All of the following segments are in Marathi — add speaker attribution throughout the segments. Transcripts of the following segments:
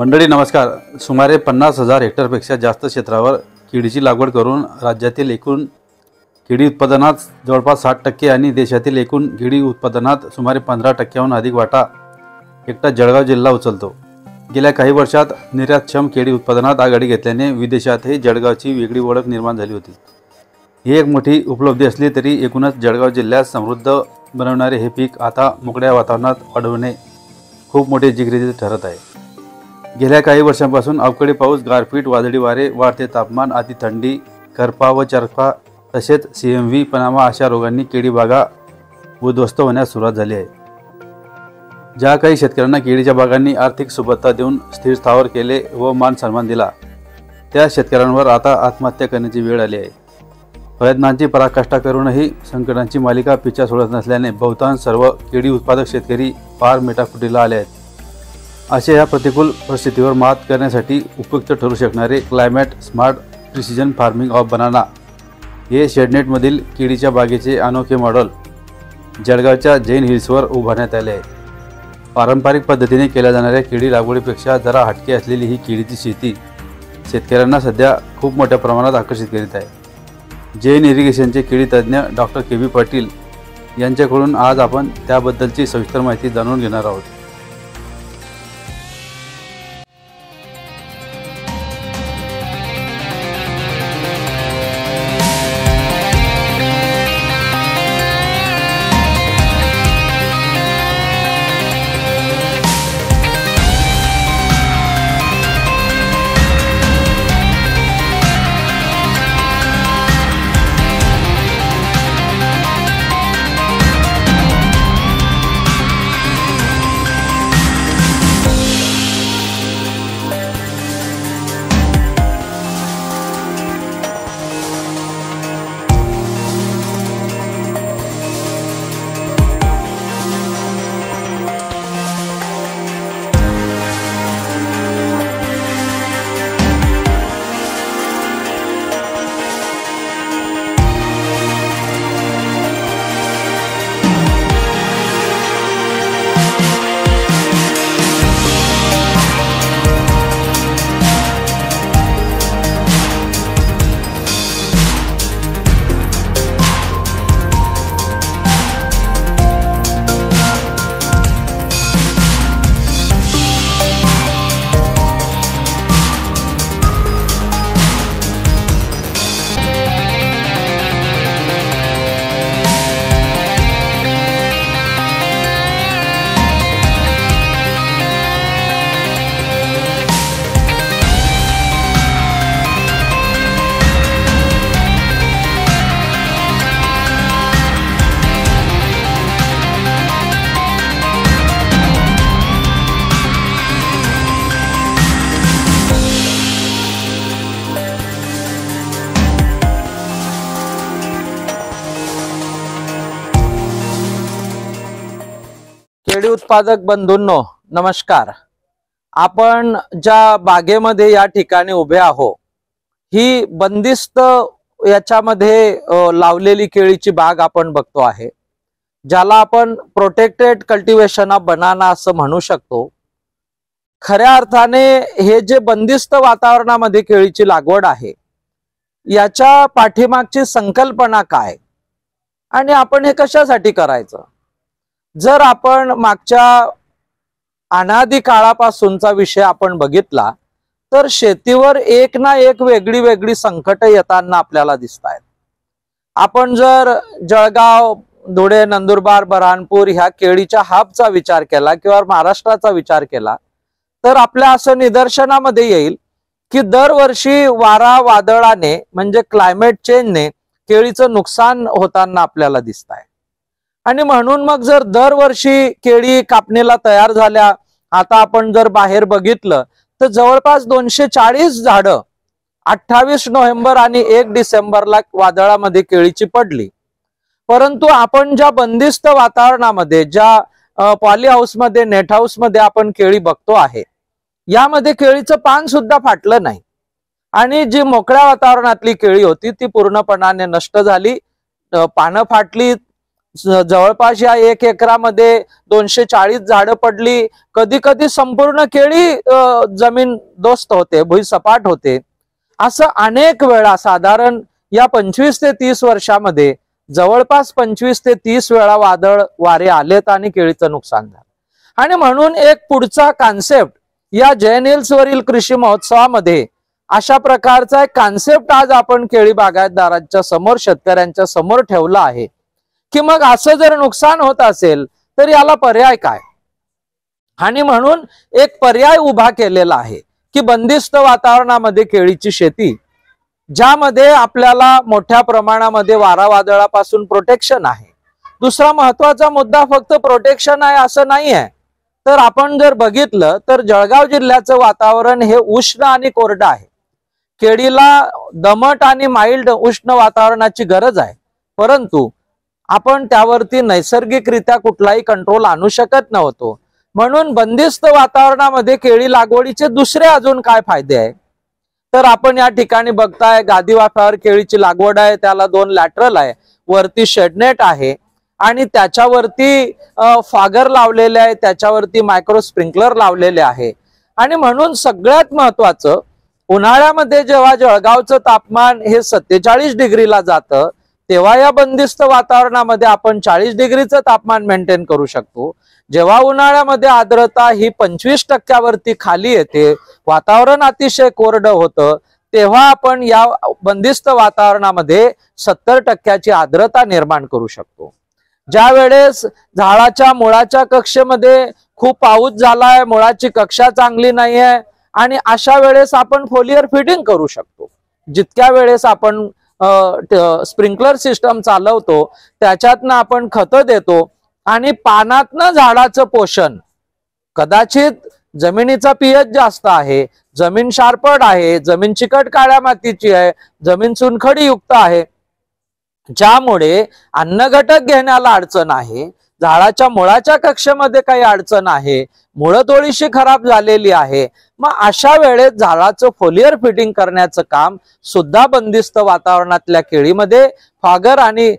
Speaker 1: मंडळी नमस्कार। सुमारे 50,000 हेक्टरपेक्षा जास्त क्षेत्रावर केळीची लागवड करून राज्यातील एकूण केळी उत्पादनात जवळपास 60% आणि देशातील एकूण केळी उत्पादनात सुमारे 15%हून अधिक वाटा एकटा जळगाव जिल्हा उचलतो। गेल्या काही वर्षात निर्यातक्षम केळी उत्पादनात आघाडी घेतल्याने विदेशातही जळगावची वेगळी ओळख निर्माण झाली होती। ही एक मोठी उपलब्धी असली तरी एकूणच जळगाव जिल्ह्यात समृद्ध बनवणारे हे पीक आता मोकळ्या वातावरणात वाढवणे खूप मोठे जिगरीचे ठरत आहे। गेल्या काही वर्षांपासून अवकाळी पाऊस, गारपीट, वादळी वारे, वाढते तापमान, अति थंडी, करपा व चरपा तसेच CMV पनामा अशा रोगांनी केळी बागा उद्ध्वस्त होण्यास सुरुवात झाली आहे। ज्या काही शेतकऱ्यांना केळीच्या बागांनी आर्थिक सुबत्ता देऊन स्थिर स्थावर केले व मान सन्मान दिला, त्या शेतकऱ्यांवर आता आत्महत्या करण्याची वेळ आली आहे। प्रयत्नांची पराकाष्ठा करूनही संकटांची मालिका पिछा सोडत नसल्याने बहुतांश सर्व केळी उत्पादक शेतकरी फार मेटाकुटीला आले आहेत। अशा या प्रतिकूल परिस्थितीवर मात करण्यासाठी उपयुक्त ठरू शकणारे climate smart precision farming of banana हे शेडनेटमधील केळीच्या बागेचे अनोखे मॉडेल जळगावच्या जैन हिल्सवर उभारण्यात आले आहे। पारंपरिक पद्धतीने केल्या जाणाऱ्या केळी लागवडीपेक्षा जरा हटके असलेली ही केळीची शेती शेतकऱ्यांना सध्या खूप मोठ्या प्रमाणात आकर्षित करीत आहे। जैन इरिगेशनचे केळी तज्ज्ञ डॉक्टर KB पाटील यांच्याकडून आज आपण त्याबद्दलची सविस्तर माहिती जाणून घेणार आहोत।
Speaker 2: केळी उत्पादक बंधूंनो नमस्कार। आपण ज्या बागेमध्ये या ठिकाणी उभे आहोत ही बंदिस्त याच्यामध्ये लावलेली केळीची बाग आपण बघतो आहे, ज्याला आपण प्रोटेक्टेड कल्टिवेशन ऑफ बनाना असं म्हणू शकतो। खऱ्या अर्थाने हे जे बंदिस्त वातावरणामध्ये केळीची लागवड आहे याच्या पाठीमागची संकल्पना काय आणि आपण हे कशासाठी करायचं, जर आपण मागच्या अनादी काळापासूनचा विषय आपण बघितला तर शेतीवर एक ना एक वेगळी वेगळी संकट येताना आपल्याला दिसत आहेत। आपण जर जळगाव, धुळे, नंदुरबार, बऱ्हाणपूर ह्या केळीच्या हबचा विचार केला किंवा महाराष्ट्राचा विचार केला तर आपल्या असं निदर्शनामध्ये येईल की दरवर्षी वारा वादळाने म्हणजे क्लायमेट चेंजने केळीचं नुकसान होताना आपल्याला दिसत आहे। आणि म्हणून मग जर दरवर्षी केळी कापणीला तयार झाल्या, आता आपण जर बाहेर बघितलं तर जवळपास 240 झाडं 28 नोव्हेंबर आणि 1 डिसेंबरला वादळामध्ये केळीची पडली। परंतु आपण ज्या बंदिस्त वातावरणामध्ये, ज्या पॉली हाऊस मध्ये, नेट हाऊस मध्ये आपण केळी बघतो आहे, यामध्ये केळीचं पान सुद्धा फाटलं नाही आणि जी मोकळ्या वातावरणातली केळी होती ती पूर्णपणाने नष्ट झाली, पानं फाटली, जवळपास या 1 एकरामध्ये 240 झाडं पडली. कधी कधी संपूर्ण केळी जमीन दोस्त होते, भुईसपाट होते. असं अनेक वेळा, साधारण या 25 ते 30 वर्षामध्ये जवळपास 25 ते 30 वेळा वादळ वारे आलेत आणि केळीचं नुकसान झालं. आणि म्हणून एक पुढचा कॉन्सेप्ट या जैन हिल्स वरील कृषी महोत्सवामध्ये अशा प्रकारचा एक कॉन्सेप्ट आज आपण केळी बागायतदारांच्या समोर, शेतकऱ्यांच्या समोर ठेवला आहे की मग असं जर नुकसान होत असेल तर याला पर्याय काय. आणि म्हणून एक पर्याय उभा केलेला आहे की बंदिस्त वातावरणामध्ये केळीची शेती, ज्यामध्ये आपल्याला मोठ्या प्रमाणामध्ये वारा वादळापासून प्रोटेक्शन आहे. दुसरा महत्वाचा मुद्दा फक्त प्रोटेक्शन आहे असं नाही आहे, तर आपण जर बघितलं तर जळगाव जिल्ह्याचं वातावरण हे उष्ण आणि कोरडं आहे. केळीला दमट आणि माइल्ड उष्ण वातावरणाची गरज आहे, परंतु आपण त्यावरती नैसर्गिकरित्या कुठलाही कंट्रोल आणू शकत नव्हतो. म्हणून बंदिस्त वातावरणामध्ये केळी लागवडीचे दुसरे अजून काय फायदे आहे, तर आपण या ठिकाणी बघताय गादी वाफ्यावर केळीची लागवड आहे. त्याला 2 लॅटरल आहे, वरती शेडनेट आहे आणि त्याच्यावरती फागर लावलेले आहे, त्याच्यावरती मायक्रो स्प्रिंकलर लावलेले आहे. आणि म्हणून सगळ्यात महत्वाचं, उन्हाळ्यामध्ये जेव्हा जळगावचं तापमान हे 47 डिग्रीला जातं, तेव्हा या बंदिस्त वातावरणामध्ये आपण 40 डिग्रीचं तापमान मेंटेन करू शकतो. जेव्हा उन्हाळ्यामध्ये आर्द्रता ही 25% खाली येते, वातावरण अतिशय कोरडं होतं, तेव्हा आपण या बंदिस्त वातावरणामध्ये 70% आर्द्रता निर्माण करू शकतो. ज्या वेळेस झाडाच्या मुळाच्या कक्षेमध्ये खूप पाऊस झालाय, मुळाची कक्षा चांगली नाहीये, आणि अशा वेळेस आपण फोलियर फीडिंग करू शकतो. जितक्या वेळेस आपण स्प्रिंकलर सिस्टम चालवतो त्याच्यातनं आपण खतं देतो आणि पानातनं झाडाचं पोषण, कदाचित जमिनीचा पीएच जास्त आहे, जमीन शारपड आहे, जमीन चिकट काळ्या मातीची आहे, जमीन चुनखडी युक्त आहे, ज्यामुळे अन्न घटक घेण्याला अडचण आहे, झाडाच्या मुळाच्या कक्षेमध्ये काही अडचण आहे, मुळं थोडीशी खराब झालेली आहे. मग अशा वेळेस झाडाचं फोलियर फिटिंग करण्याचं काम सुद्धा बंदिस्त वातावरणातल्या केळीमध्ये फागर आणि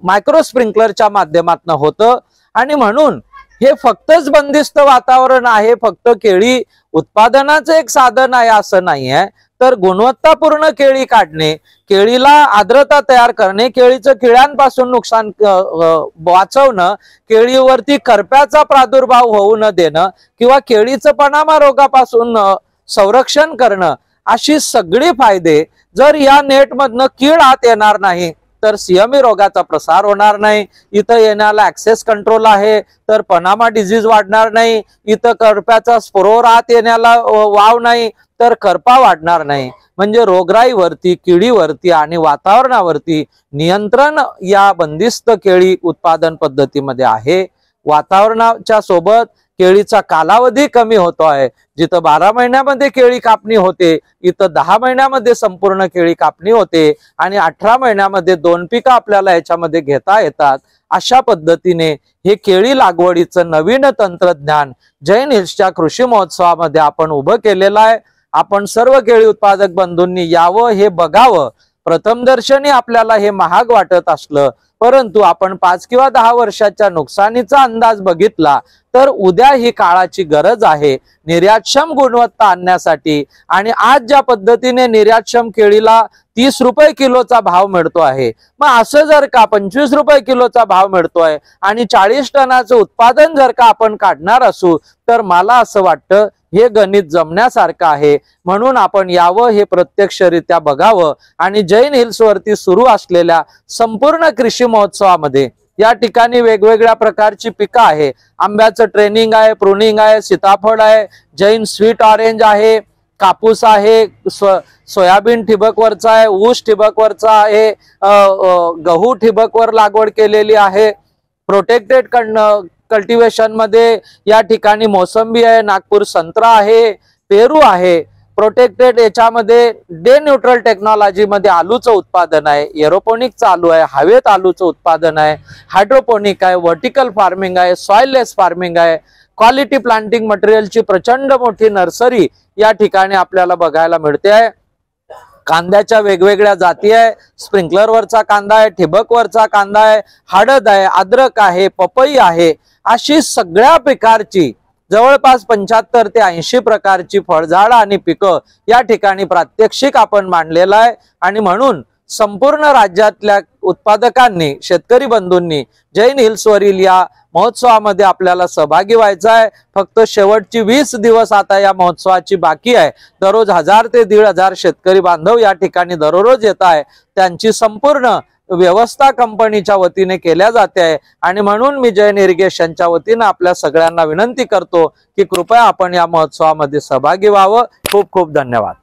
Speaker 2: मायक्रो स्प्रिंकलरच्या माध्यमातून होतं. आणि म्हणून हे फक्तच बंदिस्त वातावरण आहे, फक्त केळी उत्पादनाचं एक साधन आहे असं नाही आहे, तर गुणवत्तापूर्ण केळी काढणे, केळीला आर्द्रता तयार करणे, केळीचं किड्यांपासून नुकसान वाचवणं, केळीवरती करप्याचा प्रादुर्भाव होऊ न देणं किंवा केळीचं पनामा रोगापासून संरक्षण करणं, अशी सगळी फायदे जर या नेटमधनं कीड आत येणार नाही तर सीएमई रोगाचा प्रसार होणार नाही, इथं येण्याला ऍक्सेस कंट्रोल आहे तर पनामा डिझीज वाढणार नाही, इथं करप्याचा स्पोरोर आत येण्याला वाव नाही तर करपा वाढणार नाही. म्हणजे रोगराईवरती, किडीवरती आणि वातावरणावरती नियंत्रण या बंदिस्त केळी उत्पादन पद्धतीमध्ये आहे. वातावरणाच्या सोबत केळीचा कालावधी कमी होतो आहे. जिथं 12 महिन्यामध्ये केळी कापणी होते, इथं 10 महिन्यामध्ये संपूर्ण केळी कापणी होते आणि 18 महिन्यामध्ये 2 पिकं आपल्याला याच्यामध्ये घेता येतात. अशा पद्धतीने हे केळी लागवडीचं नवीन तंत्रज्ञान जैन हिल्सच्या कृषी महोत्सवामध्ये आपण उभं केलेलं आहे. आपण सर्व केळी उत्पादक बंधूंनी यावं, हे बघावं. प्रथमदर्शनी आपल्याला हे महाग वाटत असलं, परंतु आपण 5 किंवा 10 वर्षाच्या नुकसानीचा अंदाज बघितला तर उद्या ही काळाची गरज आहे निर्यातक्षम गुणवत्ता आणण्यासाठी. आणि आज ज्या पद्धतीने निर्यातक्षम केळीला 30 रुपये किलोचा भाव मिळतो आहे, मग असं जर का 25 रुपये किलोचा भाव मिळतोय आणि 40 टनाचं उत्पादन जर का आपण काढणार असू तर मला असं वाटतं हे गणित जमण्यासारखं आहे. म्हणून आपण यावं, हे प्रत्यक्षरित्या बघावं आणि जैन हिल्स वरती सुरू असलेल्या संपूर्ण कृषी महोत्सवामध्ये या ठिकाणी वेगवेगळ्या प्रकारची पिकं आहे. आंब्याचं ट्रेनिंग आहे, प्रुनिंग आहे, सीताफळ आहे, जैन स्वीट ऑरेंज आहे, कापूस आहे, सोयाबीन ठिबकवरचा आहे, ऊस ठिबकवरचा आहे, गहू ठिबकवर लागवड केलेली आहे. प्रोटेक्टेड कल्टिवेशन मध्ये या ठिकाणी मोसंबी आहे, नागपूर संत्रा आहे, पेरू आहे. प्रोटेक्टेड याच्यामध्ये डे न्यूट्रल टेक्नॉलॉजी मध्ये आलूचं उत्पादन आहे, एरोपोनिक चालू आहे, हवेत आलूचं उत्पादन आहे, हायड्रोपोनिक आहे, व्हर्टिकल फार्मिंग आहे, सॉइललेस फार्मिंग आहे. क्वालिटी प्लांटिंग मटेरियलची प्रचंड मोठी नर्सरी या ठिकाणी आपल्याला बघायला मिळते आहे. कांद्याच्या वेगवेगळ्या जाती आहे, स्प्रिंकलरवरचा कांदा आहे, ठिबकवरचा कांदा आहे, हळद आहे, अद्रक आहे, पपई आहे, अशी सगळ्या प्रकारची जवळपास 75 ते 80 प्रकारची फळझाडं आणि पिकं या ठिकाणी प्रात्यक्षिक आपण मांडलेलं आहे। आणि म्हणून संपूर्ण राज्यातल्या उत्पादकांनी, शेतकरी बंधूंनी जैन हिल्सवरील या महोत्सवामध्ये आपल्याला सहभागी व्हायचं आहे। फक्त शेवटची 20 दिवस आता या महोत्सवाची बाकी आहे। दररोज 1000 ते 1500 शेतकरी बांधव या ठिकाणी दररोज येत आहे। त्यांची संपूर्ण व्यवस्था कंपनीच्या वतीने केल्या जाते आहे। आणि म्हणून मी जैन इरिगेशनच्या वतीने आपल्या सगळ्यांना विनंती करतो की कृपया आपण या महोत्सवामध्ये सहभागी व्हावं। खूप खूप धन्यवाद।